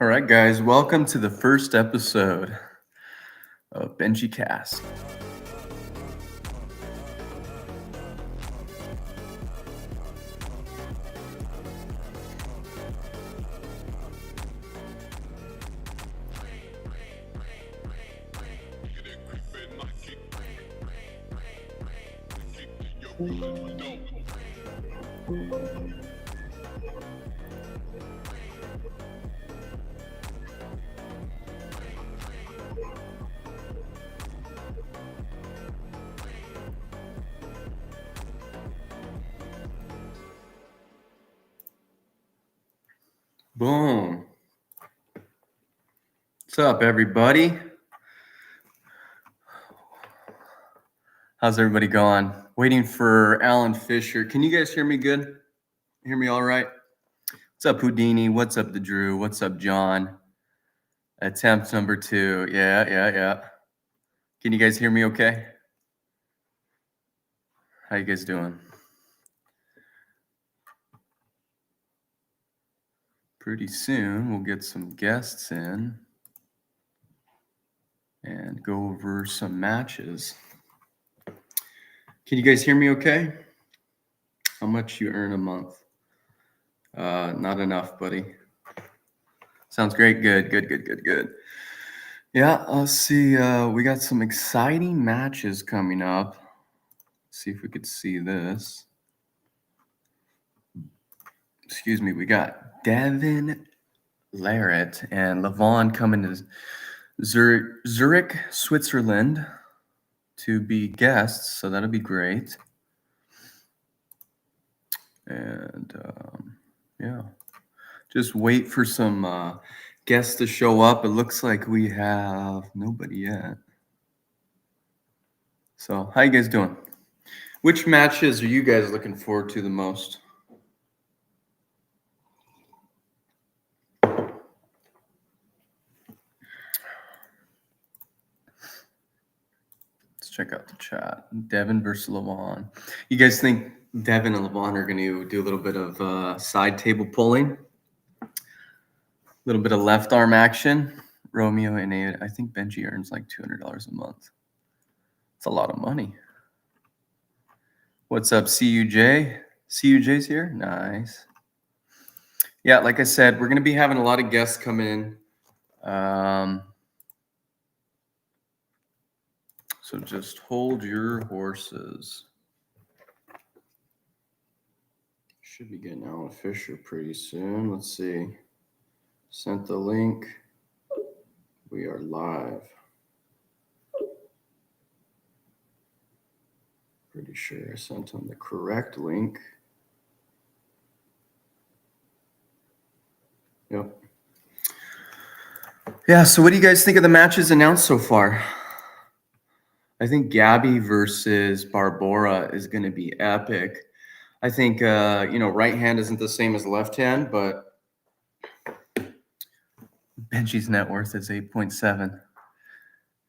All right, guys, welcome to the first episode of Benji Cast. Boom. What's up, everybody? How's everybody going? Waiting for Alan Fisher. Can you guys hear me good? Hear me all right? What's up, Houdini? What's up, the Drew? What's up, John? Attempt number 2. Yeah. Can you guys hear me okay? How you guys doing? Pretty soon we'll get some guests in and go over some matches. Can you guys hear me okay? How much you earn a month? Not enough, buddy. Sounds great. Good. Yeah, let's see. We got some exciting matches coming up. Let's see if we could see this. Excuse me. We got Devin Larrett and Levon coming to Zurich, Switzerland to be guests, so that'll be great. And yeah, just wait for some guests to show up. It looks like we have nobody yet. So how you guys doing? Which matches are you guys looking forward to the most? Let's check out the chat. Devin versus Levon. You guys think Devin and Levon are going to do a little bit of side table pulling? A little bit of left arm action? Romeo and Ade. I think Benji earns like $200 a month. It's a lot of money. What's up, CUJ? CUJ's here? Nice. Yeah, like I said, we're going to be having a lot of guests come in. So just hold your horses. Should be getting Alan Fisher pretty soon. Let's see. Sent the link. We are live. Pretty sure I sent him the correct link. Yep. Yeah, so what do you guys think of the matches announced so far? I think Gabby versus Barbora is going to be epic. I think, right hand isn't the same as left hand, but Benji's net worth is 8.7.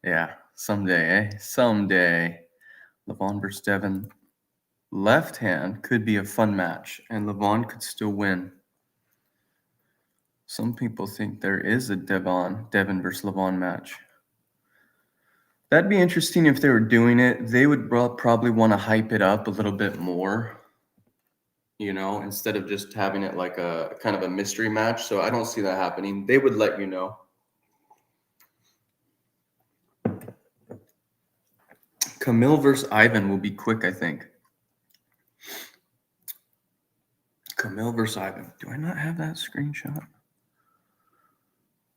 Yeah, someday, Someday. Levon versus Devin. Left hand could be a fun match, and Levon could still win. Some people think there is a Devin versus Levon match. That'd be interesting if they were doing it. They would probably want to hype it up a little bit more, instead of just having it like a kind of a mystery match. So I don't see that happening. They would let you know. Camille versus Ivan will be quick, I think. Camille versus Ivan. Do I not have that screenshot?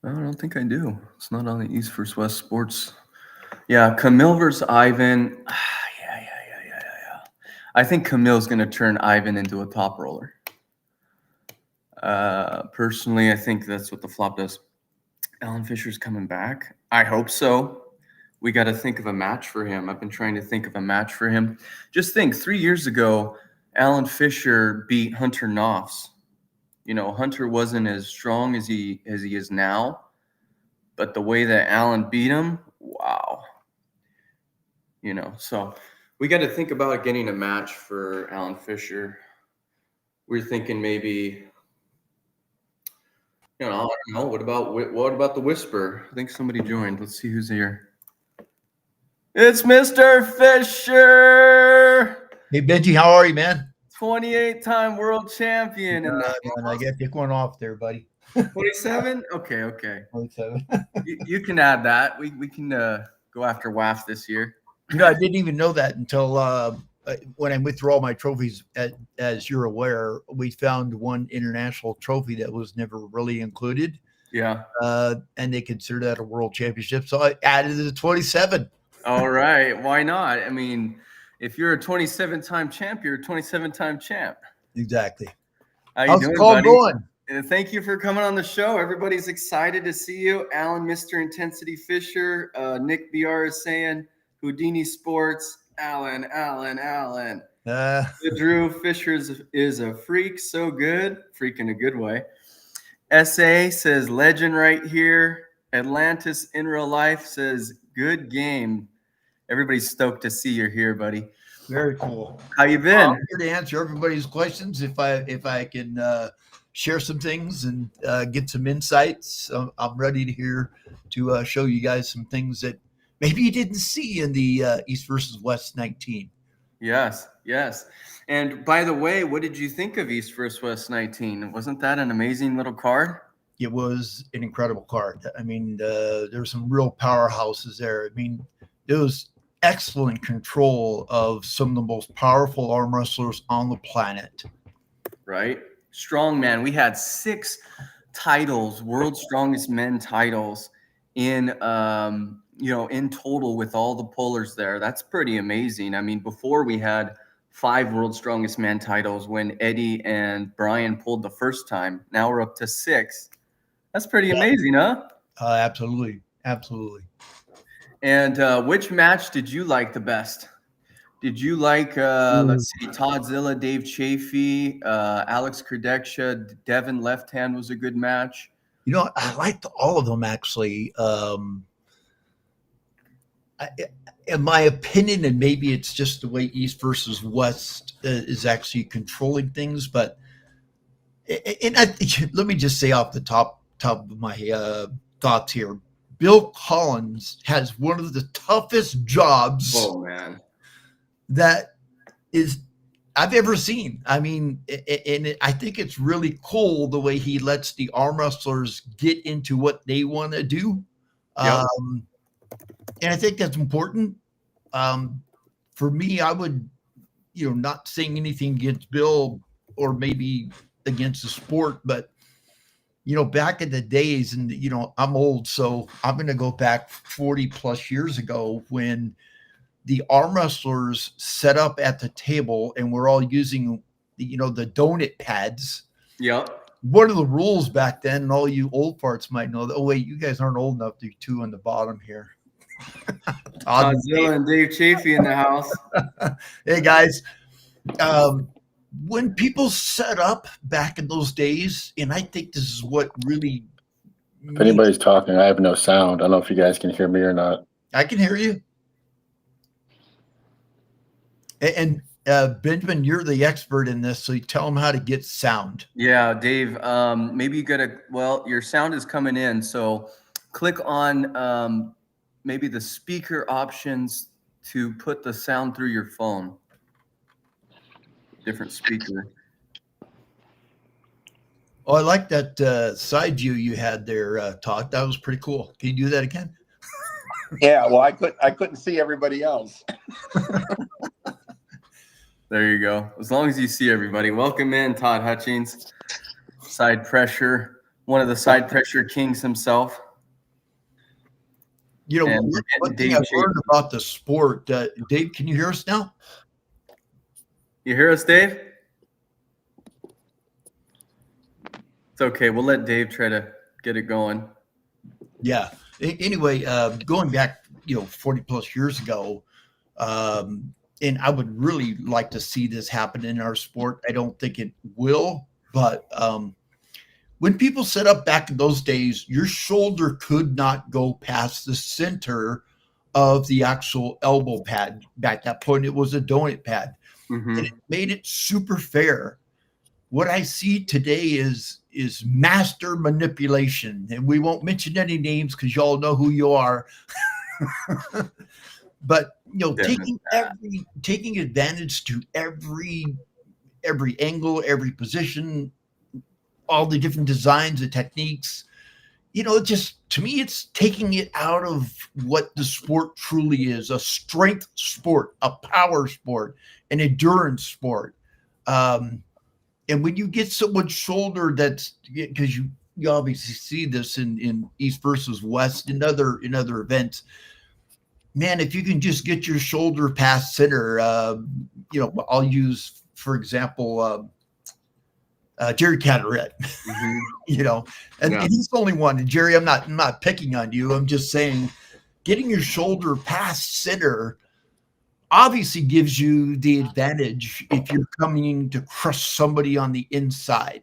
I don't think I do. It's not on the East vs. West Sports. Yeah, Camille versus Ivan. Yeah. I think Camille's going to turn Ivan into a top roller. Personally, I think that's what the flop does. Alan Fisher's coming back. I hope so. We got to think of a match for him. I've been trying to think of a match for him. Just think, 3 years ago, Alan Fisher beat Hunter Knopfs. Hunter wasn't as strong as he is now, but the way that Alan beat him, wow. So we got to think about getting a match for Alan Fisher. We're thinking maybe You know, I don't know. What about the whisper? I think somebody joined. Let's see who's here. It's Mr. Fisher, Hey Benji, how are you, man? 28-time world champion in the I got pick one off there, buddy. 27. Okay. 27. You can add that. We can go after WAF this year. I didn't even know that until when I went through all my trophies. As you're aware, we found one international trophy that was never really included. Yeah. And they consider that a world championship, so I added it to 27. All right. Why not? I mean, if you're a 27-time champ, you're a 27-time champ. Exactly. How you How's doing, the call buddy? going? And thank you for coming on the show. Everybody's excited to see you. Alan, Mr. Intensity Fisher, Nick BR is saying Houdini Sports, Alan. The Drew Fisher is a freak, so good. Freak in a good way. SA says legend right here. Atlantis in real life says good game. Everybody's stoked to see you're here, buddy. Very cool. How you been? I'm here to answer everybody's questions if I can share some things and get some insights. I'm ready to show you guys some things that maybe you didn't see in the East versus West 19. Yes. And by the way, what did you think of East versus West 19? Wasn't that an amazing little card? It was an incredible card. I mean, there were some real powerhouses there. I mean, there was excellent control of some of the most powerful arm wrestlers on the planet. Right? Strong man. We had 6 titles, World's Strongest Men titles in in total with all the pullers there. That's pretty amazing. I mean, before we had 5 World's Strongest Men titles when Eddie and Brian pulled the first time. Now we're up to 6. That's pretty amazing, huh? Absolutely. And which match did you like the best? Did you like, let's see, Toddzilla, Dave Chaffee, Alex Kurdecha, Devin Left Hand was a good match? I liked all of them, actually. In my opinion, and maybe it's just the way East versus West is actually controlling things, but let me just say off the top of my thoughts here, Bill Collins has one of the toughest jobs that I've ever seen. I mean, and I think it's really cool the way he lets the arm wrestlers get into what they want to do. Yep. And I think that's important. For me, I would, not saying anything against Bill or maybe against the sport, but back in the days, and I'm old, so I'm going to go back 40 plus years ago when the arm wrestlers set up at the table and we're all using the donut pads. Yep. One of the rules back then, and all you old farts might know that. Oh wait, you guys aren't old enough. The 2 on the bottom here. Toddzilla and Dave Chaffee in the house. Hey guys, when people set up back in those days, and I think this is what really. If anybody's talking, I have no sound. I don't know if you guys can hear me or not. I can hear you. And Benjamin, you're the expert in this, so you tell them how to get sound. Yeah, Dave. Maybe you your sound is coming in, so click on maybe the speaker options to put the sound through your phone. Different speaker. Oh, I like that side view you had there, Todd. That was pretty cool. Can you do that again? Yeah, well, I couldn't see everybody else. There you go. As long as you see everybody. Welcome in, Todd Hutchings. Side pressure, one of the side pressure kings himself. One thing I've learned about the sport, Dave, can you hear us now? You hear us, Dave? It's okay. We'll let Dave try to get it going. Yeah. Anyway, going back, 40 plus years ago, and I would really like to see this happen in our sport. I don't think it will, but when people set up back in those days, your shoulder could not go past the center of the actual elbow pad. Back at that point, it was a donut pad. Mm-hmm. And it made it super fair what I see today is master manipulation, and we won't mention any names because y'all know who you are. But taking advantage to every angle, every position, all the different designs and techniques. Just to me, it's taking it out of what the sport truly is: a strength sport, a power sport, an endurance sport. And when you get someone's shoulder, that's because you obviously see this in East versus West and other events. Man, if you can just get your shoulder past center, I'll use, for example, Jerry Caderet, and he's the only one. And Jerry, I'm not picking on you. I'm just saying, getting your shoulder past center obviously gives you the advantage if you're coming to crush somebody on the inside.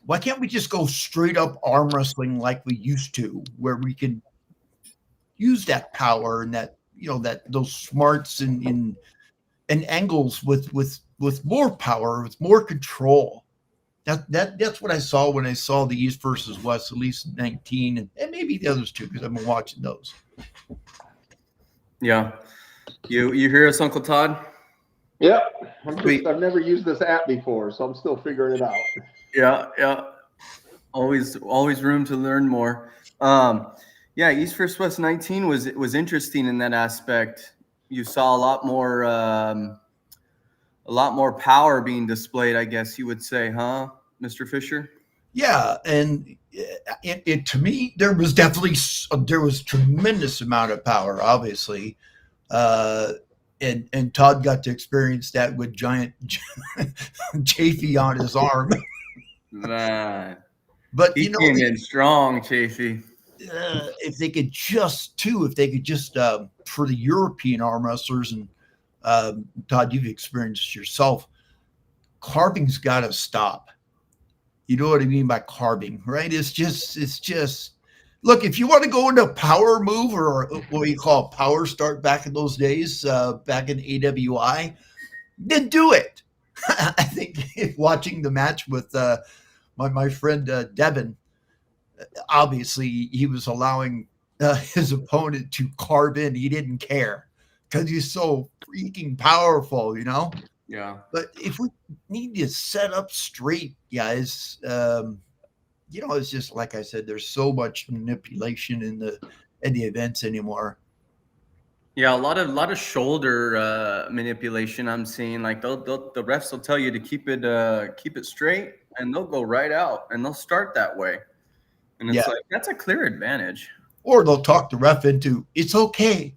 Why can't we just go straight up arm wrestling like we used to, where we can use that power and that those smarts and angles with more power, with more control? That's what I saw when I saw the East versus West, at least 19, and maybe the others too, because I've been watching those. Yeah. You hear us, Uncle Todd? Yep. I've never used this app before, so I'm still figuring it out. Yeah. Always room to learn more. East versus West 19 was interesting in that aspect. You saw a lot more power being displayed, I guess you would say, huh, Mr. Fisher? Yeah, and it to me, there was tremendous amount of power, obviously. And Todd got to experience that with giant Chaffee on his arm. Man. But he came in strong, Chaffee. If they could just for the European arm wrestlers, and Todd, you've experienced yourself, carving's got to stop. You know what I mean by carving, right? It's just look, if you want to go into a power move, or what you call a power start back in those days, back in AWI, then do it. I think watching the match with my friend Devin, obviously he was allowing his opponent to carve in. He didn't care because he's so freaking powerful, Yeah. But if we need to set up straight, guys, it's just like I said, there's so much manipulation in the events anymore. Yeah, a lot of shoulder manipulation I'm seeing. Like the refs will tell you to keep it straight, and they'll go right out, and they'll start that way. And it's like, that's a clear advantage. Or they'll talk the ref into, it's okay.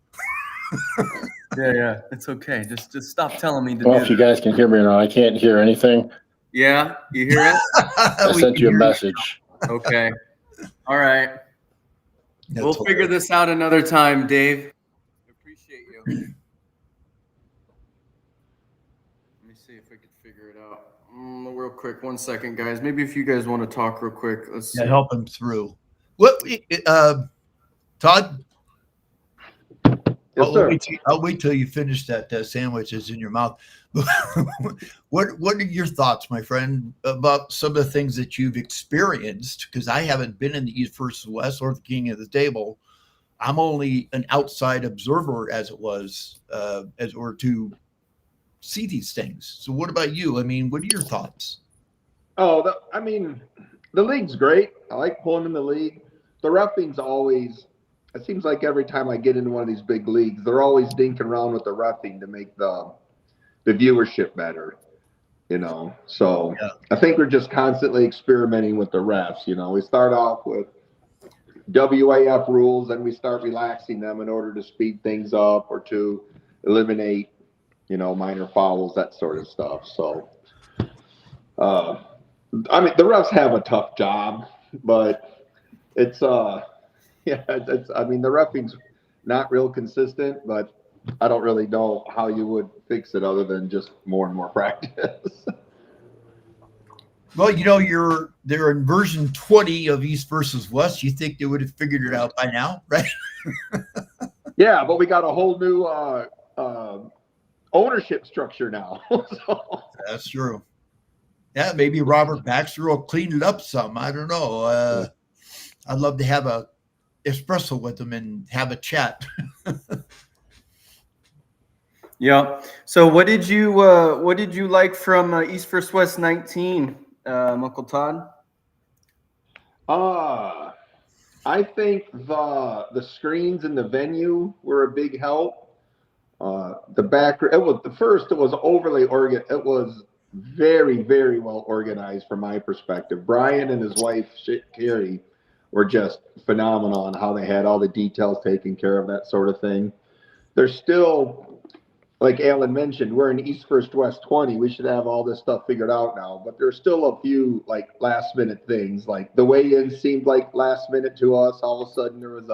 Yeah, it's okay. Just stop telling me to Well, do if you guys can hear me now, I can't hear anything. Yeah, you hear it? I sent you a message. Okay. All right. We'll hilarious. figure this out another time, Dave. Appreciate you. Let me see if I could figure it out. Real quick, 1 second, guys. Maybe if you guys want to talk real quick, let's see. Help him through. What, Todd? Yes, I'll wait till you finish that sandwich is in your mouth. What are your thoughts, my friend, about some of the things that you've experienced? Because I haven't been in the East versus West or the King of the Table. I'm only an outside observer, as it was, to see these things. So what about you? I mean, what are your thoughts? the league's great. I like pulling in the league. The reffing's always, it seems like every time I get into one of these big leagues, they're always dinking around with the reffing to make the viewership better, So yeah. I think we're just constantly experimenting with the refs. We start off with WAF rules, and we start relaxing them in order to speed things up or to eliminate, minor fouls, that sort of stuff. So, the refs have a tough job, but it's, the reffing's not real consistent, but I don't really know how you would fix it other than just more and more practice. Well, they're in version 20 of East versus West. You think they would have figured it out by now, right? Yeah, but we got a whole new ownership structure now. So. That's true. Yeah, maybe Robert Baxter will clean it up some. I don't know. I'd love to have a espresso with him and have a chat. Yeah. So what did you like from East vs. West 19, Uncle Todd? I think the screens in the venue were a big help. The back, it was overly organized. It was very, very well organized from my perspective. Brian and his wife Carrie were just phenomenal on how they had all the details taken care of, that sort of thing. There's still, like Alan mentioned, we're in East vs. West 20. We should have all this stuff figured out now, but there's still a few like last minute things. Like the weigh-in seemed like last minute to us. All of a sudden there was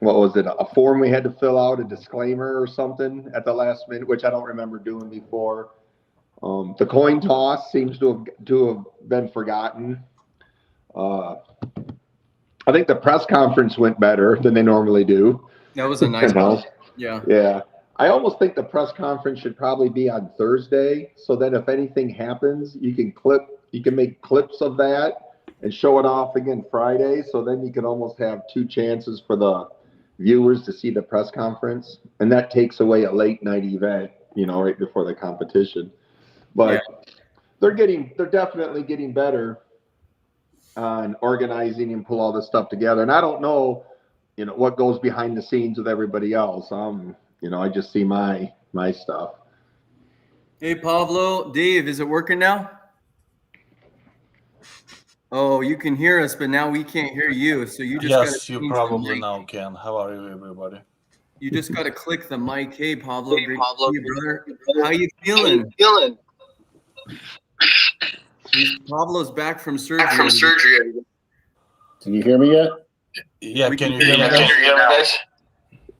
what was it? A form we had to fill out, a disclaimer or something at the last minute, which I don't remember doing before. The coin toss seems to have been forgotten. I think the press conference went better than they normally do. That was a nice one. Yeah. Yeah. I almost think the press conference should probably be on Thursday, so that if anything happens, you can make clips of that and show it off again Friday. So then you can almost have two chances for the viewers to see the press conference, and that takes away a late night event, right before the competition. But they're definitely getting better on organizing and pull all this stuff together. And I don't know, what goes behind the scenes with everybody else. I just see my stuff. Hey, Pavlo, Dave, is it working now? Oh, you can hear us, but now we can't hear you. So you just Yes, you probably now can. How are you, everybody? You just got to click the mic. Hey, Pavlo, great to see you, brother. How you feeling? Pablo's back from surgery. Can you hear me yet? Yeah, can you hear me, guys?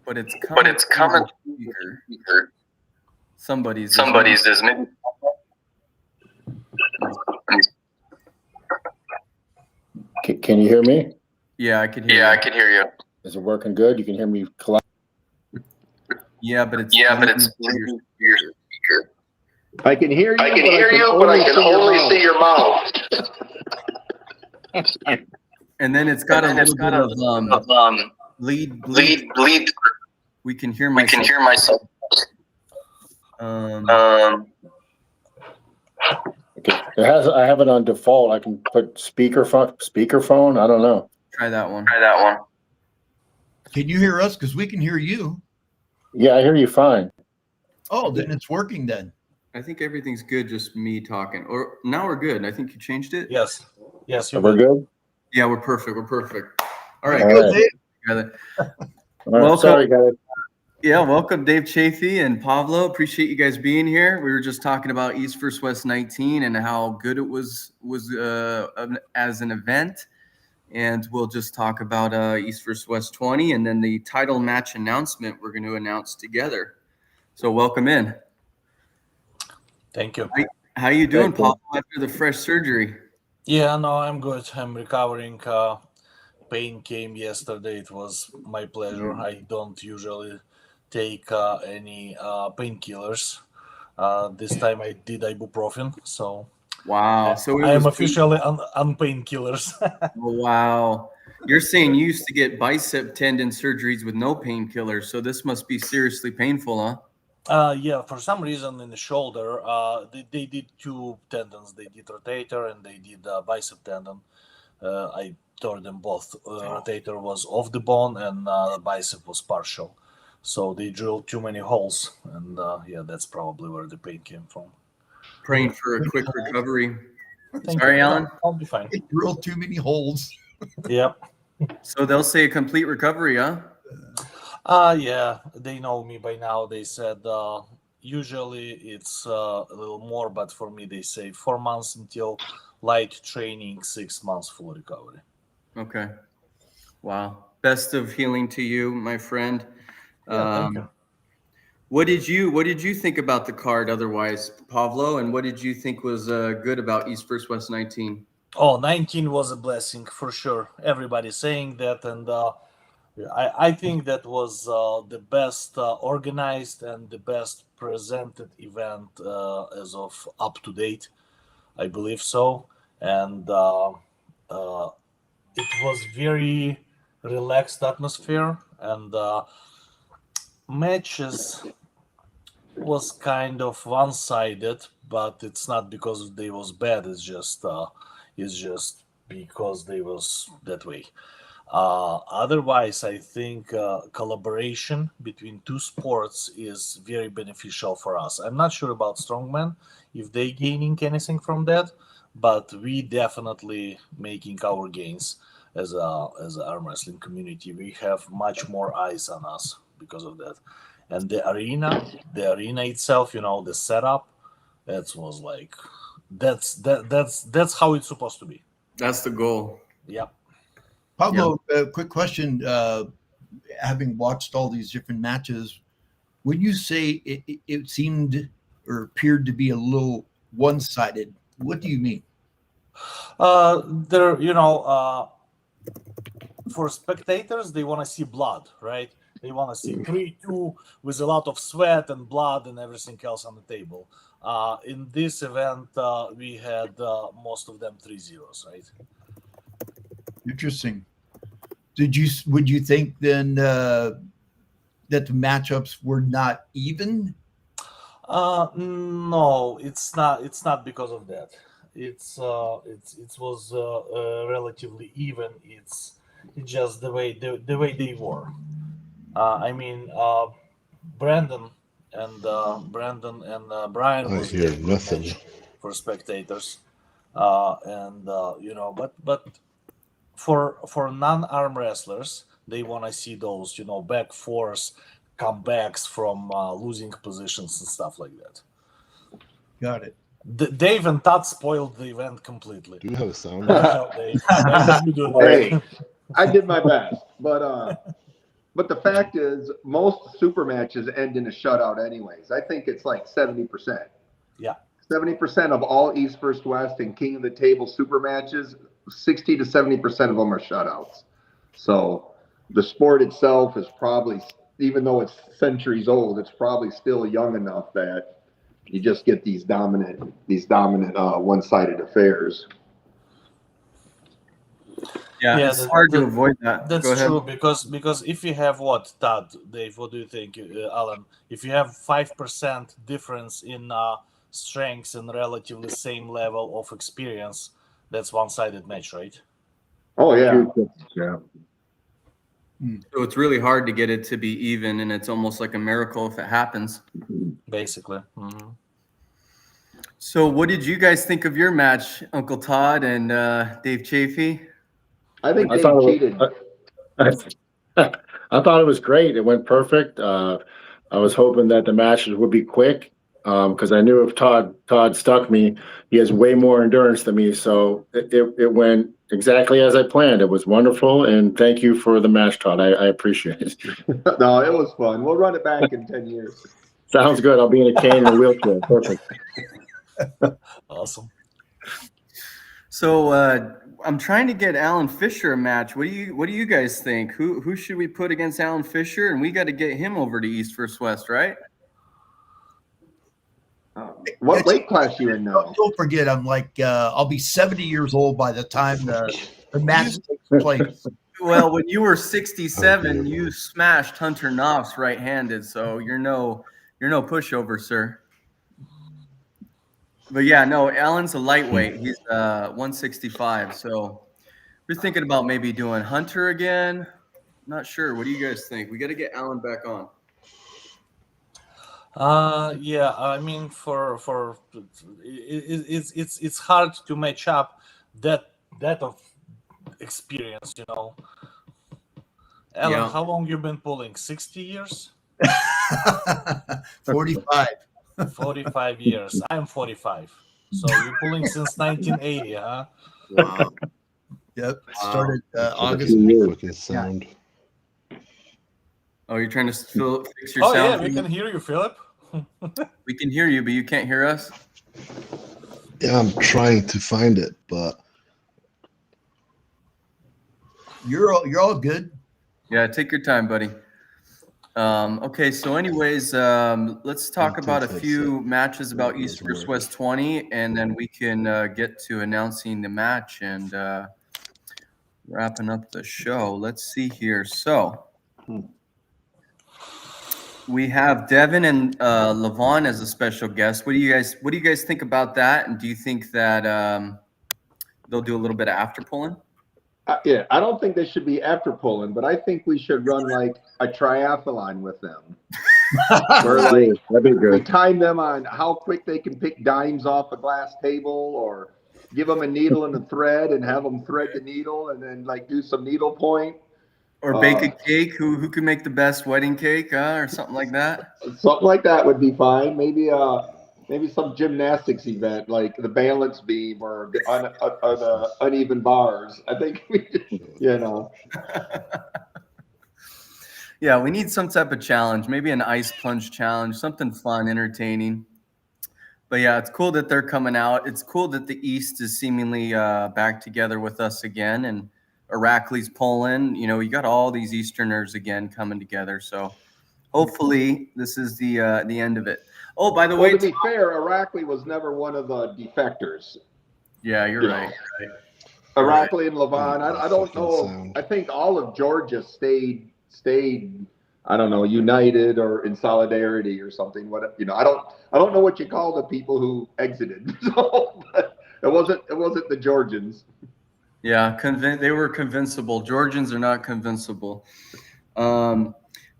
But it's coming. Somebody's is maybe. Can you hear me? Yeah, I can hear you. I can hear you. Is it working good? You can hear me collect? Yeah, but it's your speaker. I can hear you. But I can only see your mouth. And then it's got a little bit of lead. We can hear myself. Okay. I have it on default. I can put speakerphone. I don't know. Try that one. Can you hear us? Because we can hear you. Yeah, I hear you fine. Oh, then it's working then. I think everything's good, just me talking. Or now we're good. I think you changed it. Yes, we're good. Yeah, we're perfect. All right. All right. Welcome. Sorry, guys. Yeah, welcome, Dave Chaffee and Pavlo. Appreciate you guys being here. We were just talking about East vs. West 19 and how good it was as an event. And we'll just talk about East vs. West 20 and then the title match announcement we're going to announce together. So welcome in. Thank you. How you doing, Pavlo, after the fresh surgery? Yeah, no, I'm good. I'm recovering. Pain came yesterday. It was my pleasure. I don't usually take any painkillers. This time I did ibuprofen. So wow. So I am officially on painkillers. Wow. You're saying you used to get bicep tendon surgeries with no painkillers. So this must be seriously painful, huh? Yeah, for some reason in the shoulder, they did two tendons. They did rotator and they did bicep tendon. I tore them both. Rotator was off the bone and bicep was partial. So they drilled too many holes. And that's probably where the pain came from. Praying for a quick recovery. Thank Sorry, you. Alan? I'll be fine. They drilled too many holes. Yep. So they'll say a complete recovery, huh? Yeah, they know me by now. They said usually it's a little more, but for me they say 4 months until light training, 6 months full recovery. Okay. Wow. Best of healing to you, my friend. Thank you. What did you think about the card otherwise, Pavlo? And what did you think was good about East vs. West 19? Oh, 19 was a blessing for sure. Everybody's saying that, and I think that was the best organized and the best presented event as of up to date. I believe so, and it was very relaxed atmosphere, and matches was kind of one-sided, but it's not because they was bad. It's just because they was that way. Otherwise, I think collaboration between two sports is very beneficial for us. I'm not sure about strongman if they gaining anything from that, but we definitely making our gains as a arm wrestling community. We have much more eyes on us because of that, and the arena itself, the setup, that was like that's how it's supposed to be. That's the goal. Yeah. Pablo, quick question. Having watched all these different matches, when you say it seemed or appeared to be a little one-sided, what do you mean? For spectators, they want to see blood, right? They want to see 3-2 with a lot of sweat and blood and everything else on the table. In this event, we had most of them 3-0s, right? Interesting. Would you think then that the matchups were not even? No, it's not. It's not because of that. It was relatively even. It's just the way they were. Brandon and Brian I was hear very good nothing. match for spectators, but for non-arm wrestlers, they want to see those back force comebacks from losing positions and stuff like that. Got it. Dave and Todd spoiled the event completely. Do you have a sound? Good job, Dave. Nice you do that. Hey, I did my best, but the fact is, most super matches end in a shutout anyways. I think it's like 70%. Yeah. 70% of all East vs. West and King of the Table super matches, 60 to 70% of them are shutouts. So the sport itself is probably, even though it's centuries old, it's probably still young enough that you just get these dominant one-sided affairs. Yeah, it's hard to avoid that. That's Go ahead. true because if you have what, Todd, Dave, what do you think, Alan? If you have 5% difference in strengths and relatively same level of experience, that's one-sided match, right? Oh yeah. Yeah. So it's really hard to get it to be even, and it's almost like a miracle if it happens. Basically. Mm-hmm. So what did you guys think of your match, Uncle Todd and Dave Chaffee? I think I they thought cheated. I thought it was great. It went perfect. I was hoping that the matches would be quick because I knew if Todd stuck me, he has way more endurance than me. So it went exactly as I planned. It was wonderful, and thank you for the match, Todd. I appreciate it. No, it was fun. We'll run it back in 10 years. Sounds good. I'll be in a cane and a wheelchair. Perfect. Awesome. So I'm trying to get Alan Fisher a match. What do you guys think? Who should we put against Alan Fisher? And we got to get him over to East vs. West, right? What weight class you in now? Don't forget, I'm like I'll be 70 years old by the time the match takes place. Well, when you were 67, you smashed Hunter Knopf right-handed, so you're no pushover, sir. But yeah, no, Alan's a lightweight. He's 165. So we're thinking about maybe doing Hunter again. Not sure. What do you guys think? We got to get Alan back on. Yeah, I mean, for it's hard to match up that of experience, Alan, Yeah. how long you been pulling? 60 years? 45. 45 years. I'm 45. So you're pulling since 1980, huh? Wow. Yep. Started August. Fucking sound. Oh, you're trying to fix your Oh yeah, sound? we can hear you, Philip. We can hear you, but you can't hear us? Yeah, I'm trying to find it, but You're all good. Yeah, take your time, buddy. Okay, so anyways, let's talk It about a takes like few matches about It East doesn't versus work. West 20, and then we can get to announcing the match and wrapping up the show. Let's see here. So we have Devin and Levon as a special guest. What do you guys think about that? And do you think that they'll do a little bit of after pulling? Yeah, I don't think they should be after pulling, but I think we should run like a triathlon with them. Where like That'd be we good. time them on how quick they can pick dimes off a glass table, or give them a needle and a thread and have them thread the needle and then like do some needle point. Or bake a cake? Who can make the best wedding cake, or something like that? Something like that would be fine. Maybe some gymnastics event like the balance beam or the uneven bars. I think Yeah, we need some type of challenge, maybe an ice plunge challenge, something fun, entertaining. But yeah, it's cool that they're coming out. It's cool that the East is seemingly back together with us again, and Irakli's pulling. You know, you got all these Easterners again coming together. So hopefully this is the end of it. Oh, by the way, to be fair, Irakli was never one of the defectors. Yeah, you're right. Irakli and Levon. I don't Fucking know. sound. I think all of Georgia stayed. I don't know, united or in solidarity or something. What I don't know what you call the people who exited. So, but it wasn't the Georgians. Yeah, they were convincible. Georgians are not convincible.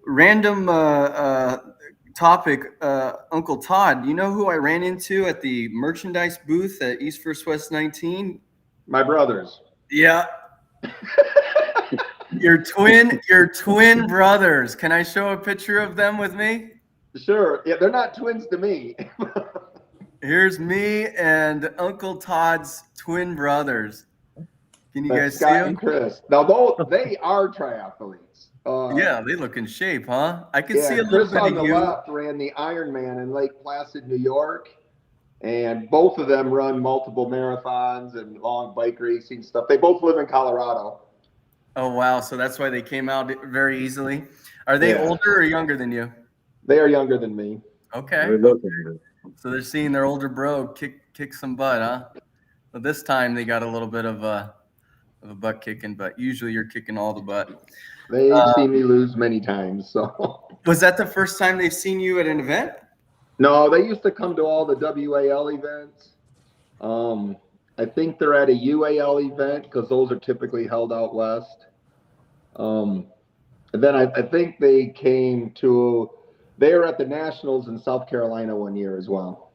Random topic, Uncle Todd. You know who I ran into at the merchandise booth at East vs. West 19? My brothers. Yeah. Your twin brothers. Can I show a picture of them with me? Sure. Yeah, they're not twins to me. Here's me and Uncle Todd's twin brothers. Can you guys see Scott them? and Chris. Now, they are triathletes. Yeah, they look in shape, huh? I can see a little Chris bit on of the you. left ran the Ironman in Lake Placid, New York. And both of them run multiple marathons and long bike racing stuff. They both live in Colorado. Oh, wow. So that's why they came out very easily. Are they Yeah. older or younger than you? They are younger than me. Okay. So they're seeing their older bro kick some butt, huh? But this time they got a little bit of a butt kicking, but usually you're kicking all the butt. They've seen me lose many times. So was that the first time they've seen you at an event? No, they used to come to all the WAL events. I think they're at a UAL event because those are typically held out west. And then I think they were at the Nationals in South Carolina one year as well.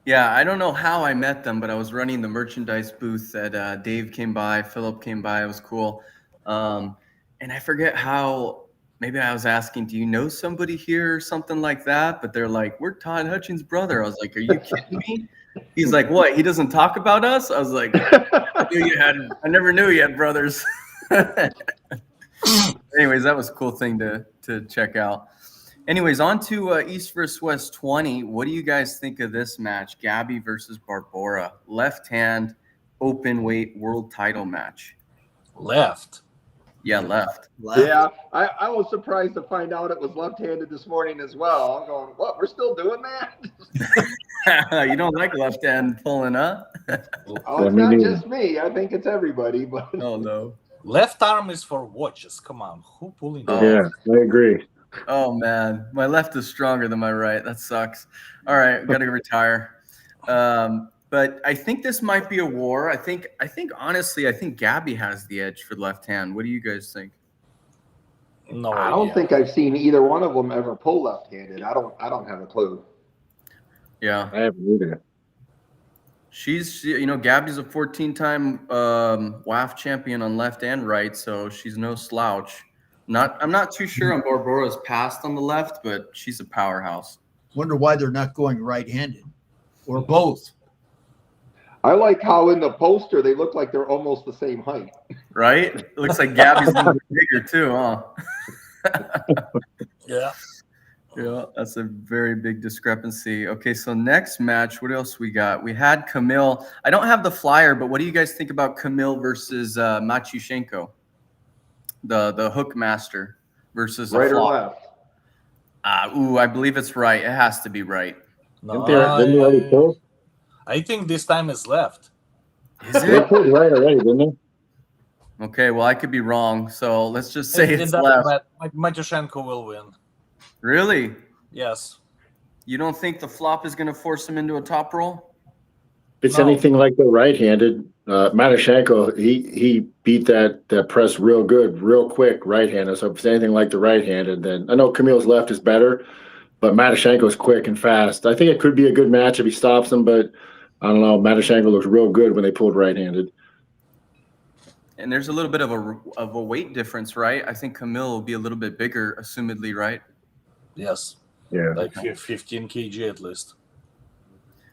Yeah, I don't know how I met them, but I was running the merchandise booth that Dave came by, Philip came by. It was cool. And I forget how, maybe I was asking, do you know somebody here or something like that? But they're like, we're Todd Hutchings' brother. I was like, are you kidding me? He's like, what? He doesn't talk about us? I was like, I never knew you had brothers. Anyways, that was a cool thing to check out. Anyways, on to East vs. West 20. What do you guys think of this match? Gabby versus Barbora. Left-hand open weight world title match. Left. Yeah, left. Yeah, I was surprised to find out it was left-handed this morning as well. I'm going, what? We're still doing that? You don't like left-hand pulling, huh? Oh, it's not just me. I think it's everybody. But Oh, no. Left arm is for watches. Come on. Who pulling? Yeah, I agree. Oh, man. My left is stronger than my right. That sucks. All right, got to retire. But I think this might be a war. I think honestly, I think Gabby has the edge for left hand. What do you guys think? No I idea. don't think I've seen either one of them ever pull left-handed. I don't have a clue. Yeah. I haven't either. Gabby's a 14-time WAF champion on left and right, so she's no slouch. I'm not too sure on Barbora's past on the left, but she's a powerhouse. Wonder why they're not going right-handed or both. I like how in the poster they look like they're almost the same height. Right? It looks like Gabby's a little bit bigger too, huh? Yeah. Yeah, that's a very big discrepancy. Okay, so next match, what else we got? We had Camille. I don't have the flyer, but what do you guys think about Camille versus Matyushenko? The hook master versus a Right or flop. left? I believe it's right. It has to be right. No, Didn't they already pull? I think this time is left. Is They it? pulled right already, didn't they? Okay, well, I could be wrong. So let's just say It it's doesn't left. matter. Matyushenko will win. Really? Yes. You don't think the flop is going to force him into a top roll? If it's No. anything like the right-handed, Matyushenko, he beat that press real good, real quick, right-handed. So if it's anything like the right-handed, then I know Camille's left is better, but Matyushenko's quick and fast. I think it could be a good match if he stops him, but I don't know. Matyushenko looks real good when they pulled right-handed. And there's a little bit of a weight difference, right? I think Camille will be a little bit bigger, assumedly, right? Yes. Yeah. Like 15 kg at least.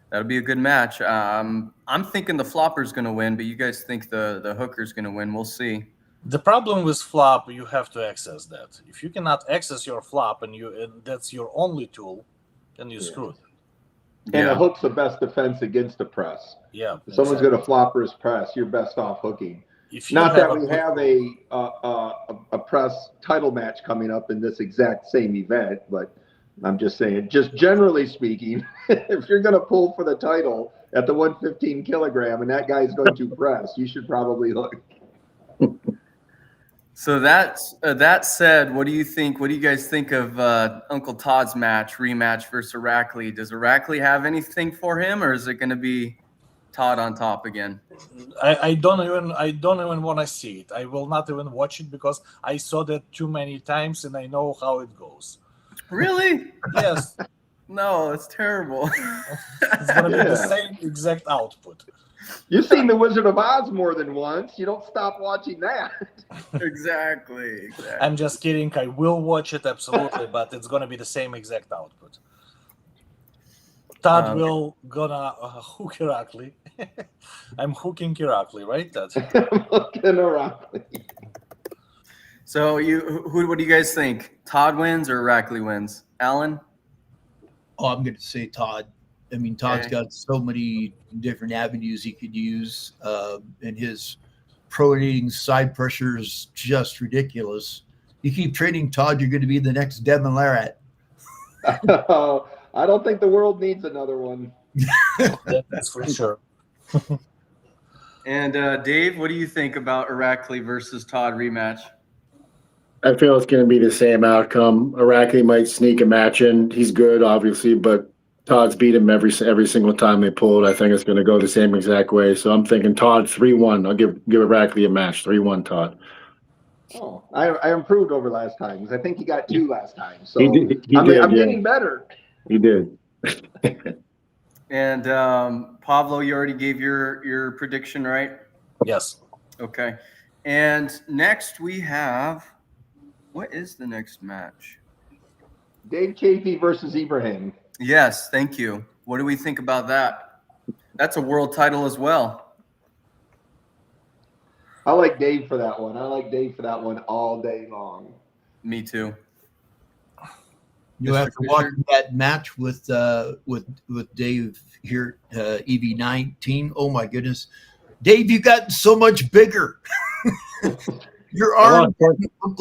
That'll be a good match. I'm thinking the flopper's going to win, but you guys think the hooker's going to win. We'll see. The problem with flop, you have to access that. If you cannot access your flop and that's your only tool, then you're screwed. And the hook's the best defense against a press. Yeah. If someone's going to flopper his press, you're best off hooking. If you Not that we good have tool- a press title match coming up in this exact same event, but I'm just saying, just generally speaking, if you're going to pull for the title at the 115 kilogram and that guy's going to press, you should probably hook. So that said, what do you think? What do you guys think of Uncle Todd's rematch versus Irakli? Does Irakli have anything for him, or is it going to be Todd on top again? I don't even want to see it. I will not even watch it because I saw that too many times and I know how it goes. Really? Yes. No, it's terrible. It's going to be the same exact output. You've seen The Wizard of Oz more than once. You don't stop watching that. Exactly. I'm just kidding. I will watch it absolutely, but it's going to be the same exact output. Todd will gonna hook Irakli. I'm hooking Irakli, right? Todd? I'm looking Irakli. So what do you guys think? Todd wins or Irakli wins? Alan? Oh, I'm going to say Todd. I mean, Todd's got so many different avenues he could use, and his pronating side pressure is just ridiculous. You keep training Todd, you're going to be the next Devin Larratt. I don't think the world needs another one. That's for sure. And Dave, what do you think about Irakli versus Todd rematch? I feel it's going to be the same outcome. Irakli might sneak a match in. He's good, obviously, but Todd's beat him every single time they pulled. I think it's going to go the same exact way. So I'm thinking Todd 3-1. I'll give Irakli a match. 3-1 Todd. Oh, I improved over last time because I think he got 2 last time. So He I'm did, getting better. He did. And Pavlo, you already gave your prediction, right? Yes. Okay. And next we have, what is the next match? Dave Chaffee versus Ibragim. Yes, thank you. What do we think about that? That's a world title as well. I like Dave for that one. I like Dave for that one all day long. Me too. You have to watch that match with Dave here, EV19. Oh my goodness, Dave, you got so much bigger. Your arm looked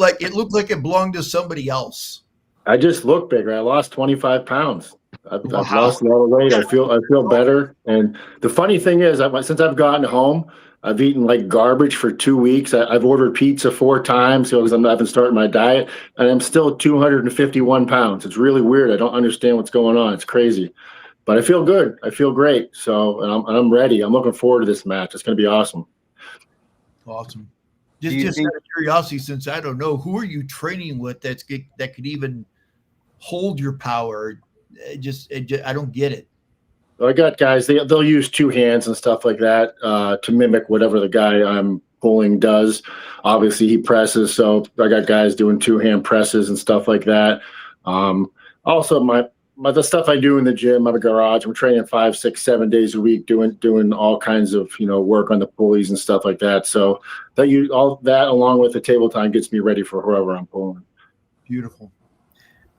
like it belonged to somebody else. I just look bigger. I lost 25 pounds. I've lost a lot of weight. I feel better. And the funny thing is, since I've gotten home, I've eaten like garbage for 2 weeks. I've ordered pizza 4 times because I haven't started my diet, and I'm still 251 pounds. It's really weird. I don't understand what's going on. It's crazy, but I feel good. I feel great. So, and I'm ready. I'm looking forward to this match. It's going to be awesome. Awesome. Just out of curiosity, since I don't know, who are you training with that could even hold your power? I don't get it. I got guys, they'll use 2 hands and stuff like that to mimic whatever the guy I'm pulling does. Obviously, he presses, so I got guys doing 2-hand presses and stuff like that. Also, the stuff I do in the gym, I'm a garage. I'm training 5, 6, 7 days a week, doing all kinds of work on the pulleys and stuff like that. So all that along with the table time gets me ready for whoever I'm pulling. Beautiful.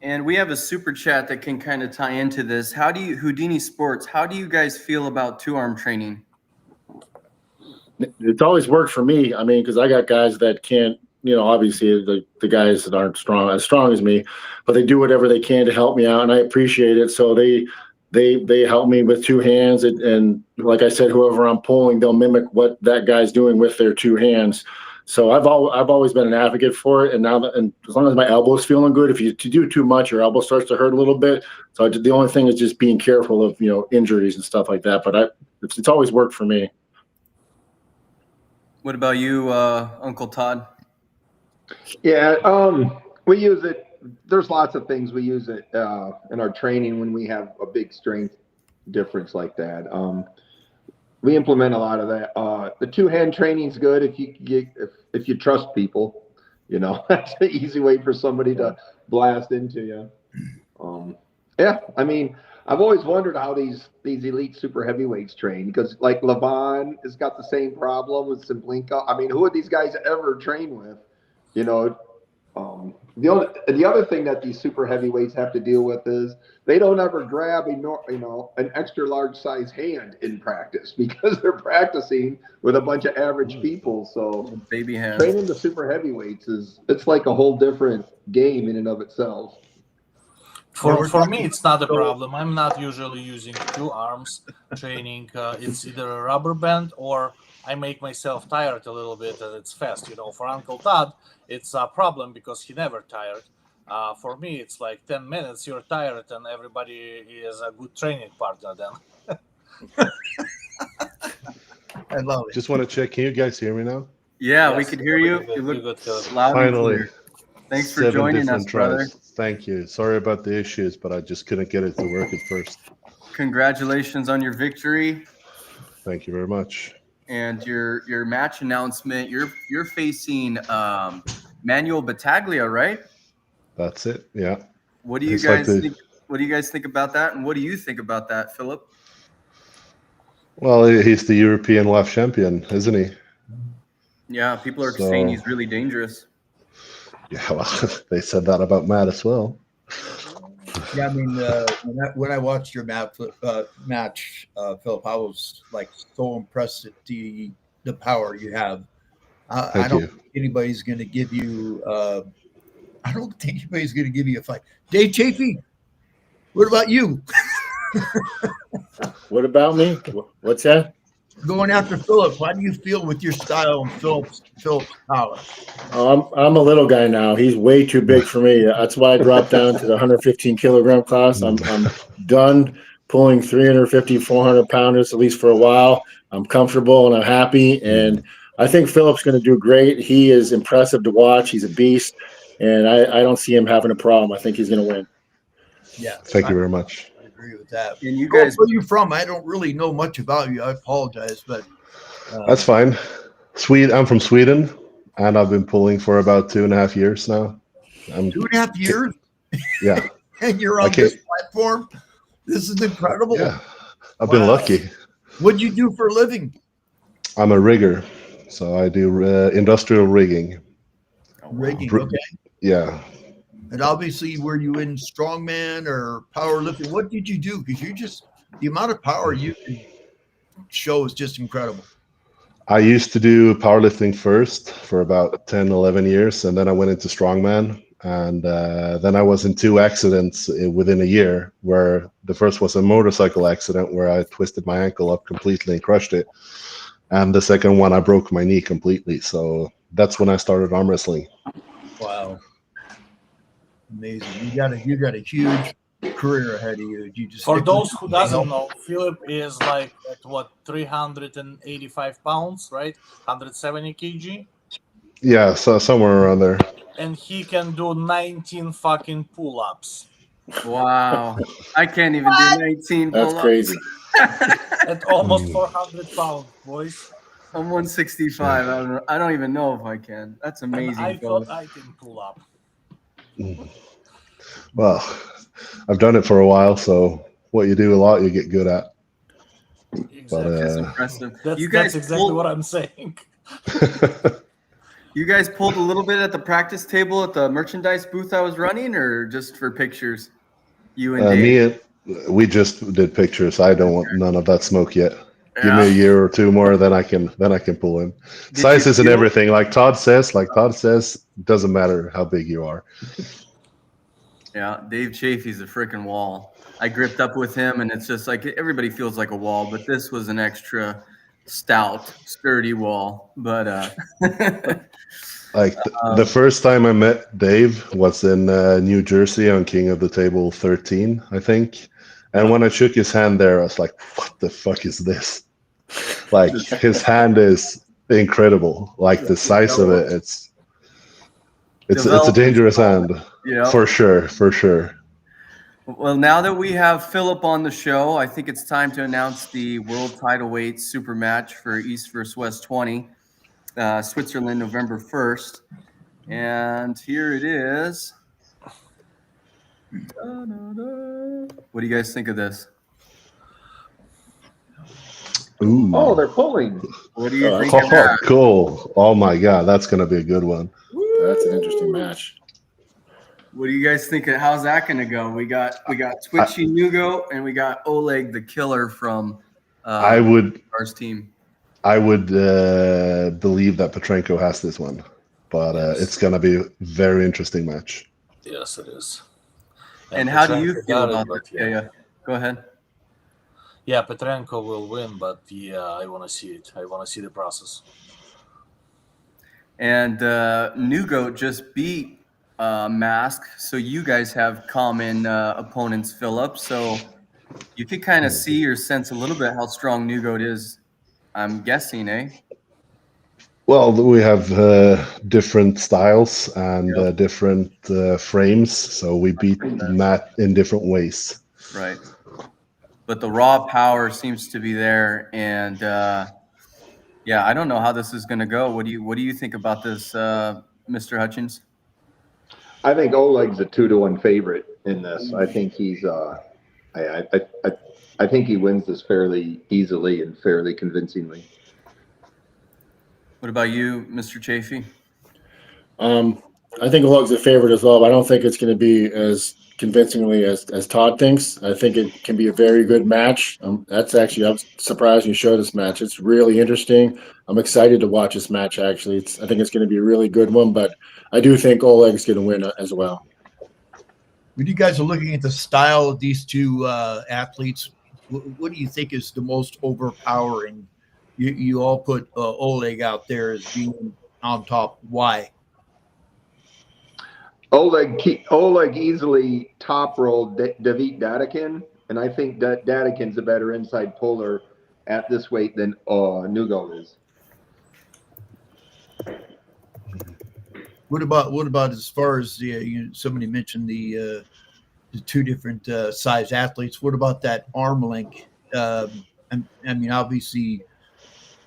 And we have a super chat that can kind of tie into this. Houdini Sports, how do you guys feel about 2-arm training? It's always worked for me. I mean, because I got guys that can't obviously the guys that aren't as strong as me, but they do whatever they can to help me out, and I appreciate it. So they help me with two hands, and like I said, whoever I'm pulling, they'll mimic what that guy's doing with their two hands. So I've always been an advocate for it, and as long as my elbow's feeling good, if you do too much, your elbow starts to hurt a little bit. So the only thing is just being careful of injuries and stuff like that. But it's always worked for me. What about you, Uncle Todd? Yeah, we use it. There's lots of things we use it in our training when we have a big strength difference like that. We implement a lot of that. The two-hand training is good if you trust people. That's an easy way for somebody to blast into you. Yeah, I mean, I've always wondered how these elite super heavyweights train, because like Levon has got the same problem with Simplinka. I mean, who would these guys ever train with? The other thing that these super heavyweights have to deal with is they don't ever grab an extra large size hand in practice, because they're practicing with a bunch of average people. So Baby hands. training the super heavyweights it's like a whole different game in and of itself. For me, it's not a problem. I'm not usually using two arms training. It's either a rubber band or I make myself tired a little bit and it's fast. For Uncle Todd, it's a problem because he never tired. For me, it's like 10 minutes, you're tired, and everybody is a good training partner then. I love it. Just want to check. Can you guys hear me now? Yeah, we Yes, could hear you. good, You look good, Philip. loud and Finally. clear. Thanks for 7 joining us, different brother. tries. Thank you. Sorry about the issues, but I just couldn't get it to work at first. Congratulations on your victory Thank you very much. and your match announcement. You're facing Manuel Battaglia, right? That's it. Yeah. What do you It's like guys think? What do you guys think about that? And what do you think about that, Philip? Well, he's the European WAF champion, isn't he? Yeah, people are So- saying he's really dangerous. Yeah. Well, they said that about Matt as well. Yeah, I mean, when I watched your match, Philip, I was like so impressed at the power you have. I Thank don't you. think anybody's going to give you. I don't think anybody's going to give you a fight. Dave Chaffee, what about you? What about me? What's that? Going after Philip, how do you feel with your style and Philip's power? I'm a little guy now. He's way too big for me. That's why I dropped down to the 115 kilogram class. I'm done pulling 350, 400 pounders, at least for a while. I'm comfortable and I'm happy. And I think Philip's going to do great. He is impressive to watch. He's a beast. And I don't see him having a problem. I think he's going to win. Yeah, Thank you very much. I agree with that. And you Where guys, are you from? I don't really know much about you. I apologize, but That's fine. I'm from Sweden, and I've been pulling for about 2.5 years now. 2.5 years, Yeah. and you're on this platform. This is incredible. Yeah. I've been lucky. What'd you do for a living? I'm a rigger, so I do industrial rigging. Rigging. Br- Okay. Yeah. And obviously, were you in strongman or powerlifting? What did you do? Because the amount of power you can show is just incredible. I used to do powerlifting first for about 10, 11 years, and then I went into strongman. And then I was in 2 accidents within a year, where the first was a motorcycle accident where I twisted my ankle up completely and crushed it. And the second one, I broke my knee completely. So that's when I started arm wrestling. Wow. Amazing. You got a huge career ahead of you. You just For those who doesn't know, Philip is like at 385 pounds, right? 170 kg. Yeah, so somewhere around there. And he can do 19 fucking pull-ups wow, I can't even do 19 That's pull-ups. crazy. at almost 400 pounds, boys. I'm 165. I don't even know if I can. That's And amazing. I Philip. thought I can pull up. Well, I've done it for a while, so what you do a lot, you get good at. Exactly. That's impressive. That's, you guys that's exactly what I'm saying. You guys pulled a little bit at the practice table at the merchandise booth I was running, or just for pictures? You and Dave? We just did pictures. I don't want none of that smoke yet. Give me a year or two more, then I can pull him. Did Size you isn't feel- everything. Like Todd says, doesn't matter how big you are. Yeah, Dave Chaffee's a freaking wall. I gripped up with him, and it's just like everybody feels like a wall, but this was an extra stout, sturdy wall. But Like the first time I met Dave was in New Jersey on King of the Table 13, I think. And when I shook his hand there, I was like, "What the fuck is this?" Like his hand is incredible. Like the size of it, it's a dangerous hand. Yeah. For sure. Well, now that we have Filip on the show, I think it's time to announce the world title weight super match for East vs. West 20, Switzerland, November 1st. And here it is. What do you guys think of this? Ooh. Oh, they're pulling. What do you think of Oh, that? cool. Oh my God, that's going to be a good one. That's an interesting match. What do you guys think? How's that going to go? We got Twitchy Nugo, and we got Oleg the Killer from I would our team. believe that Petrenko has this one, but Yes. it's going to be a very interesting match. Yes, it is. And how do you Petrenko feel got it, about but that? Yeah, go ahead. Yeah, Petrenko will win, but yeah, I want to see it. I want to see the process. And Nugo just beat Mask, so you guys have common opponents, Filip. So you could kind of see or sense a little bit how strong Nugo is. I'm guessing, eh? Well, we have different styles and different frames, so we beat Matt in different ways. Right. But the raw power seems to be there, and yeah, I don't know how this is going to go. What do you think about this, Mr. Hutchings? I think Oleg's a 2-1 favorite in this. I think he's I think he wins this fairly easily and fairly convincingly. What about you, Mr. Chaffee? I think Oleg's a favorite as well, but I don't think it's going to be as convincingly as Todd thinks. I think it can be a very good match. That's actually, I'm surprised you showed this match. It's really interesting. I'm excited to watch this match, actually. I think it's going to be a really good one, but I do think Oleg's going to win as well. When you guys are looking at the style of these two athletes, what do you think is the most overpowering? You all put Oleg out there as being on top. Why? Oleg easily top rolled David Dadakin, and I think that Dadakin's a better inside puller at this weight than Nugo is. What about as far as somebody mentioned the two different size athletes? What about that arm length? I mean, obviously,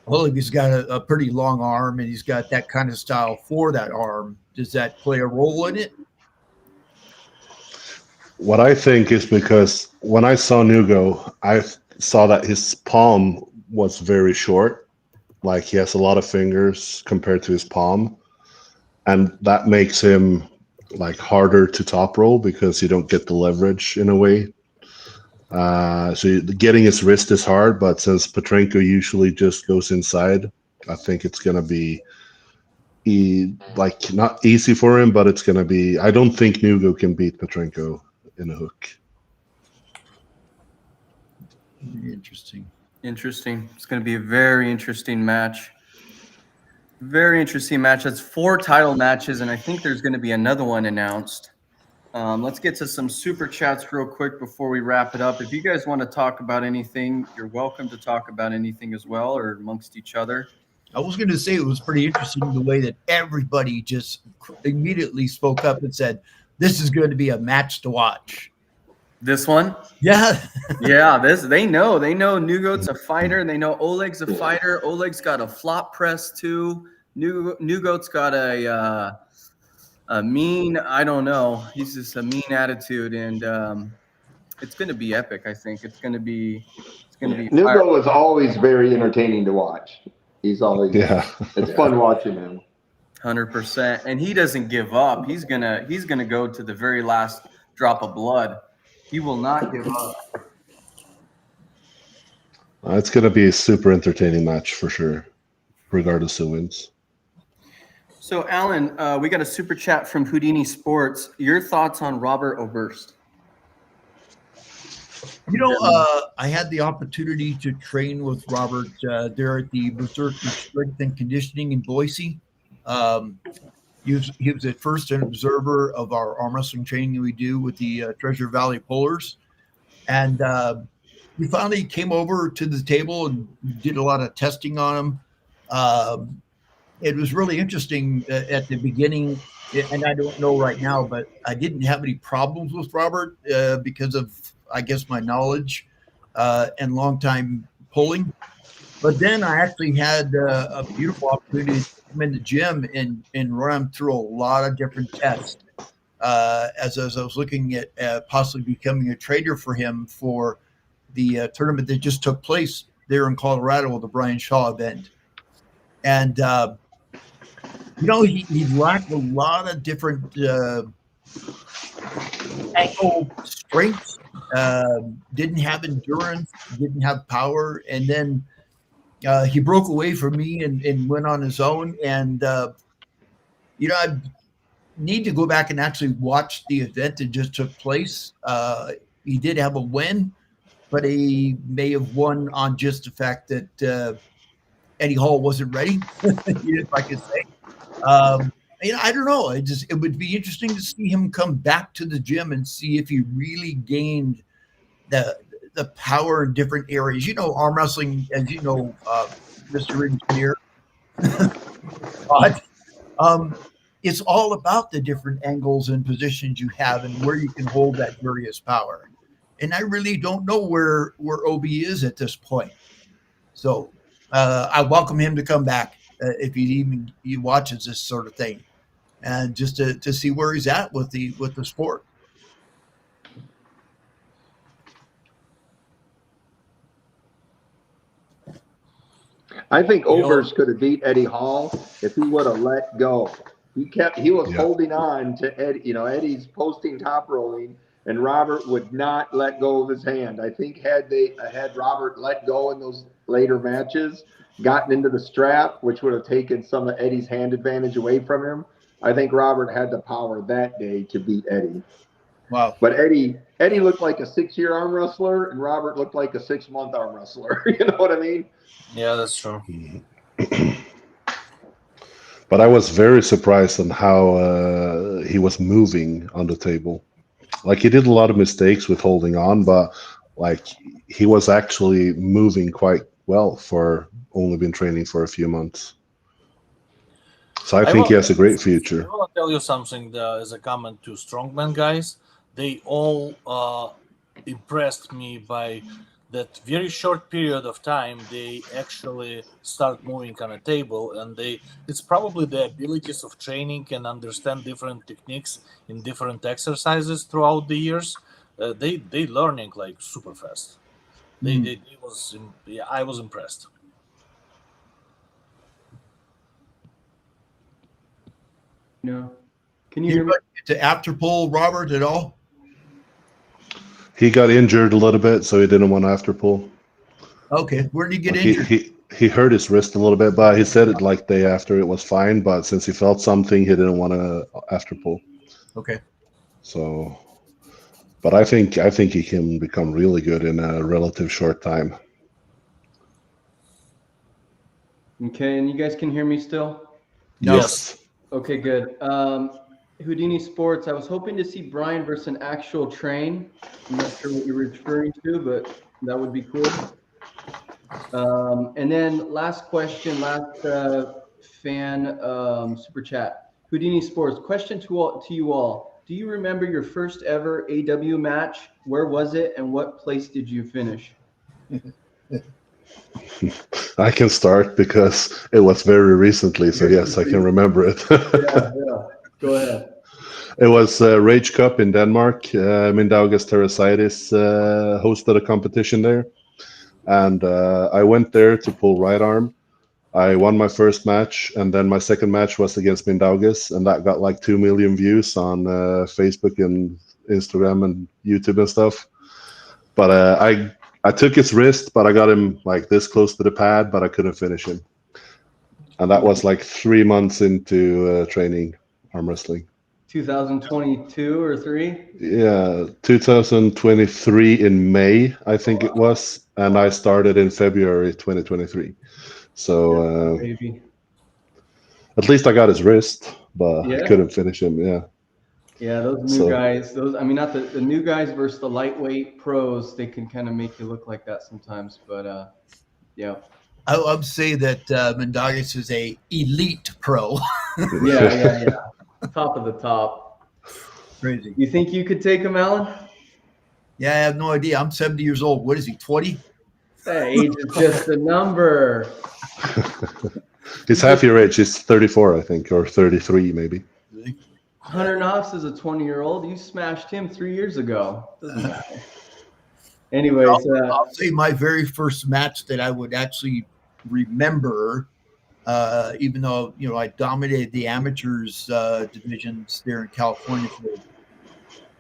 Oleg's got a pretty long arm, and he's got that kind of style for that arm. Does that play a role in it? What I think is because when I saw Nugo, I saw that his palm was very short. Like he has a lot of fingers compared to his palm. And that makes him like harder to top roll because you don't get the leverage in a way. So getting his wrist is hard, but since Petrenko usually just goes inside, I think it's going to be like not easy for him, but it's going to be. I don't think Nugo can beat Petrenko in a hook. Interesting. It's going to be a very interesting match. Very interesting match. That's 4 title matches, and I think there's going to be another one announced. Let's get to some super chats real quick before we wrap it up. If you guys want to talk about anything, you're welcome to talk about anything as well, or amongst each other. I was going to say it was pretty interesting the way that everybody just immediately spoke up and said, this is going to be a match to watch. This one? Yeah. Yeah, they know Nugo's a fighter. They know Oleg's a fighter. Oleg's got a flop press too. Nugo's got a mean, I don't know. He's just a mean attitude, and it's going to be epic. I think it's going to be. Nugo is always very entertaining to watch. He's always It's fun watching him. 100%, and he doesn't give up. He's gonna go to the very last drop of blood. He will not give up. It's going to be a super entertaining match for sure, regardless who wins. So, Alan, we got a super chat from Houdini Sports. Your thoughts on Robert Oberst? I had the opportunity to train with Robert there at the Berserker Strength and Conditioning in Boise. He was at first an observer of our arm wrestling training that we do with the Treasure Valley Pullers. And we finally came over to the table and did a lot of testing on him. It was really interesting at the beginning, and I don't know right now, but I didn't have any problems with Robert because of, I guess, my knowledge and long time pulling. But then I actually had a beautiful opportunity to come in the gym and run him through a lot of different tests as I was looking at possibly becoming a trader for him for the tournament that just took place there in Colorado with the Brian Shaw event. And, he lacked a lot of different ankle strengths, didn't have endurance, didn't have power. And then he broke away from me and went on his own. And, I need to go back and actually watch the event that just took place. He did have a win, but he may have won on just the fact that Eddie Hall wasn't ready, if I could say. I don't know. It would be interesting to see him come back to the gym and see if he really gained the power in different areas. Arm wrestling, as you know, Mr. Engineer, Todd, it's all about the different angles and positions you have and where you can hold that various power. And I really don't know where OB is at this point. So I welcome him to come back if he watches this sort of thing, and just to see where he's at with the sport. I think Oberst could have beat Eddie Hall if he would have let go. He was holding on to Eddie. Eddie's posting top rolling, and Robert would not let go of his hand. I think had Robert let go in those later matches, gotten into the strap, which would have taken some of Eddie's hand advantage away from him, I think Robert had the power that day to beat Eddie. Wow. But Eddie looked like a 6-year arm wrestler, and Robert looked like a 6-month arm wrestler. You know what I mean? Yeah, that's true. But I was very surprised on how he was moving on the table. Like, he did a lot of mistakes with holding on, but like he was actually moving quite well for only been training for a few months. So I think he has a great future. I want to tell you something as a comment to strongman guys. They all impressed me by that very short period of time. They actually start moving on a table, and it's probably the abilities of training and understand different techniques in different exercises throughout the years. They learning like super fast. I was impressed. No. Can you hear me? To after pull Robert at all? He got injured a little bit, so he didn't want to after pull. Okay, where did he get injured? He hurt his wrist a little bit, but he said it like day after it was fine. But since he felt something, he didn't want to after pull. Okay. So, but I think he can become really good in a relative short time. Okay, and you guys can hear me still? Yes. Okay, good. Houdini Sports, I was hoping to see Brian versus an actual train. I'm not sure what you're referring to, but that would be cool. And then last question, last fan super chat. Houdini Sports, question to you all. Do you remember your first ever AW match? Where was it and what place did you finish? I can start because it was very recently, so yes, I can remember it. yeah. Go ahead. It was Rage Cup in Denmark. Mindaugas Terrasitis hosted a competition there. And I went there to pull right arm. I won my first match, and then my second match was against Mindaugas, and that got like 2 million views on Facebook and Instagram and YouTube and stuff. But I took his wrist, but I got him like this close to the pad, but I couldn't finish him. And that was like 3 months into training arm wrestling. 2022 or 3? Yeah, 2023 in May, I think it was, and I started in February 2023. So Baby. at least I got his wrist, but I Yeah. couldn't finish him. Yeah. Yeah, those new So- guys, not the new guys versus the lightweight pros, they can kind of make you look like that sometimes, but yeah. I would say that Mendagas is a elite pro. Yeah. Top of the top. Crazy. You think you could take him, Alan? Yeah, I have no idea. I'm 70 years old. What is he, 20? That age is just a number. He's half your age. He's 34, I think, or 33 maybe. Hunter Knopf is a 20-year-old. You smashed him 3 years ago. Doesn't matter. Anyways, I'll say my very first match that I would actually remember, even though I dominated the amateurs divisions there in California for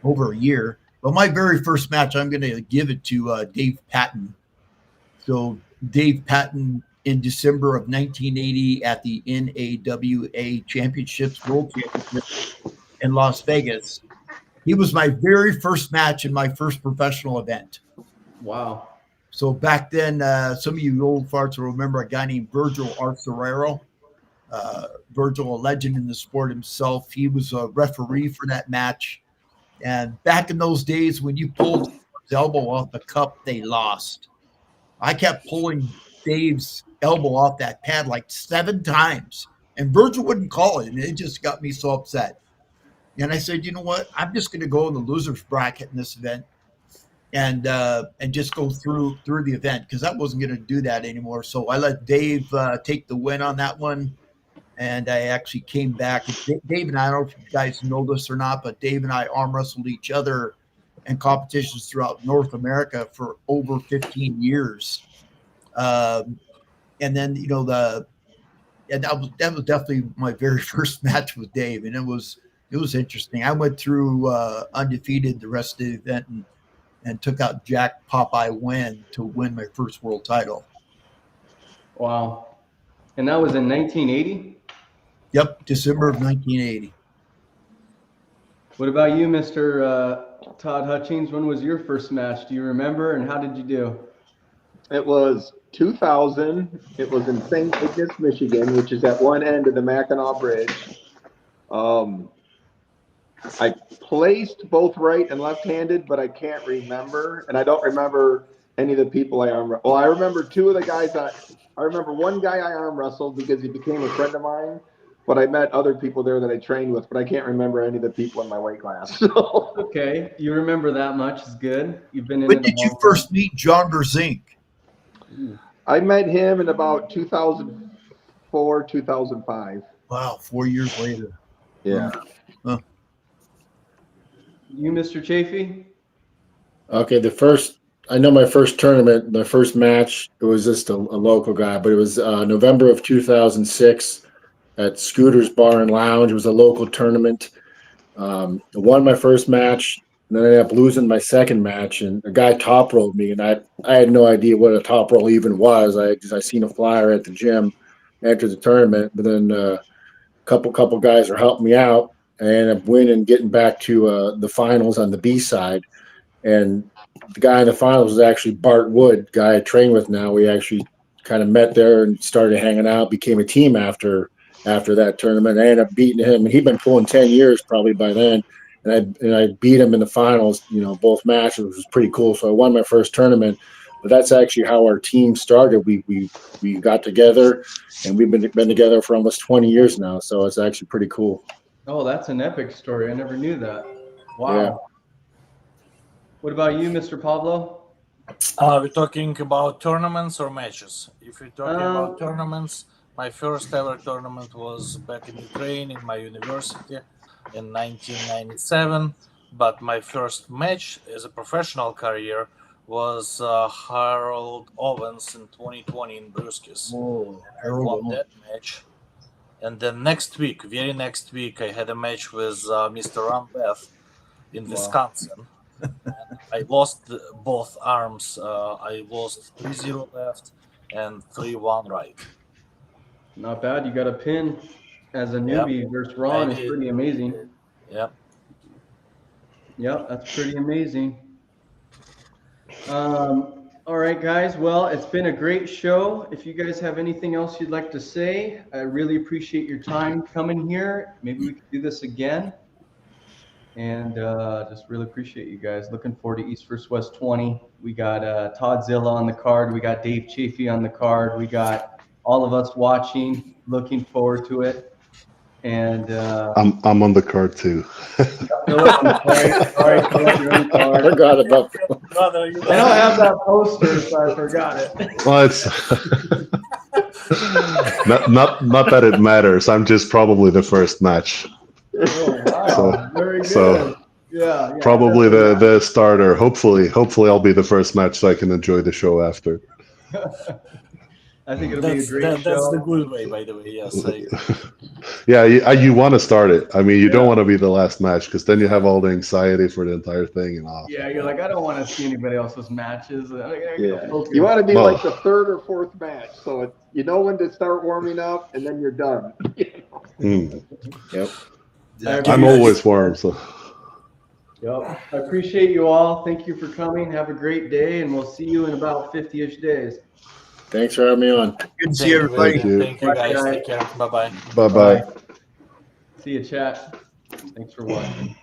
over a year. But my very first match, I'm going to give it to Dave Patton. So Dave Patton in December of 1980 at the NAWA Championships, World Championships in Las Vegas. He was my very first match in my first professional event. wow. So back then, some of you old farts will remember a guy named Virgil Arcerero. Virgil, a legend in the sport himself. He was a referee for that match. And back in those days, when you pulled his elbow off the cup, they lost. I kept pulling Dave's elbow off that pad like 7 times. And Virgil wouldn't call it. And it just got me so upset. And I said, you know what? I'm just going to go in the loser's bracket in this event and just go through the event because I wasn't going to do that anymore. So I let Dave take the win on that one. And I actually came back. Dave and I don't know if you guys know this or not, but Dave and I arm wrestled each other in competitions throughout North America for over 15 years. And then, that was definitely my very first match with Dave. And it was interesting. I went through undefeated the rest of the event and took out Jack Popeye Wen to win my first world title. Wow. And that was in 1980? Yep, December of 1980. What about you, Mr. Todd Hutchings? When was your first match? Do you remember, and how did you do? It was 2000. It was in St. Ignace, Michigan, which is at one end of the Mackinac Bridge. I placed both right and left-handed, but I can't remember, and I don't remember any of the people I arm. Well, I remember 2 of the guys. I remember one guy I arm wrestled because he became a friend of mine. But I met other people there that I trained with, but I can't remember any of the people in my weight class. So. Okay, you remember that much is good. You've been in When it did a you long first meet John Berzink? I met him in about 2004, 2005. Wow, 4 years later. Yeah. time. You, Mr. Chaffee? Okay, I know my first tournament, my first match, it was just a local guy, but it was November of 2006 at Scooter's Bar and Lounge. It was a local tournament. I won my first match, and then I ended up losing my second match, and a guy top rolled me, and I had no idea what a top roll even was. I seen a flyer at the gym after the tournament, but then a couple guys were helping me out, and I ended up winning, getting back to the finals on the B side. And the guy in the finals was actually Bart Wood, guy I train with now. We actually kind of met there and started hanging out, became a team after that tournament. I ended up beating him, and he'd been pulling 10 years probably by then. And I beat him in the finals, both matches, which was pretty cool. So I won my first tournament. But that's actually how our team started. We got together, and we've been together for almost 20 years now. So it's actually pretty cool. Oh, that's an epic story. I never knew that. Wow. Yeah. What about you, Mr. Pablo? We're talking about tournaments or matches. If we're talking about tournaments, my first ever tournament was back in Ukraine in my university in 1997. But my first match as a professional career was Harold Owens in 2020 in Bruskis. Whoa, I won that match. And then very next week, I had a match with Mr. Rambeth in Wisconsin. And I lost both arms. I lost 3-0 left and 3-1 right. Not bad. You got a pin as a newbie versus Ron. It's pretty amazing. Yep. Yep, that's pretty amazing. All right, guys. Well, it's been a great show. If you guys have anything else you'd like to say, I really appreciate your time coming here. Maybe we could do this again. And just really appreciate you guys. Looking forward to East vs. West 20. We got Toddzilla on the card. We got Dave Chaffee on the card. We got all of us watching. Looking forward to it. And I'm on the card too. Filip, I'm sorry, Filip, you're on the I card. forgot about Brother, I don't have that poster, so I forgot it. Well, it's not that it matters. I'm just probably the first match. Oh, wow. Very good. So yeah, probably the starter. Hopefully I'll be the first match so I can enjoy the show after. I think it'll be a great show. That's the good way, by the way. Yes. Yeah, you want to start it. I mean, you don't want to be the last match because then you have all the anxiety for the entire thing and all. Yeah, you're like, I don't want to see anybody else's matches. Yeah. You want to be like the third or fourth match, so you know when to start warming up, and then you're done. Yep. I'm always warm, so. Yep. I appreciate you all. Thank you for coming. Have a great day, and we'll see you in about 50-ish days. Thanks for having me on. Good to see everybody. Thank you. Thank you, guys. Take care. Bye-bye. Bye-bye. See you, chat. Thanks for watching.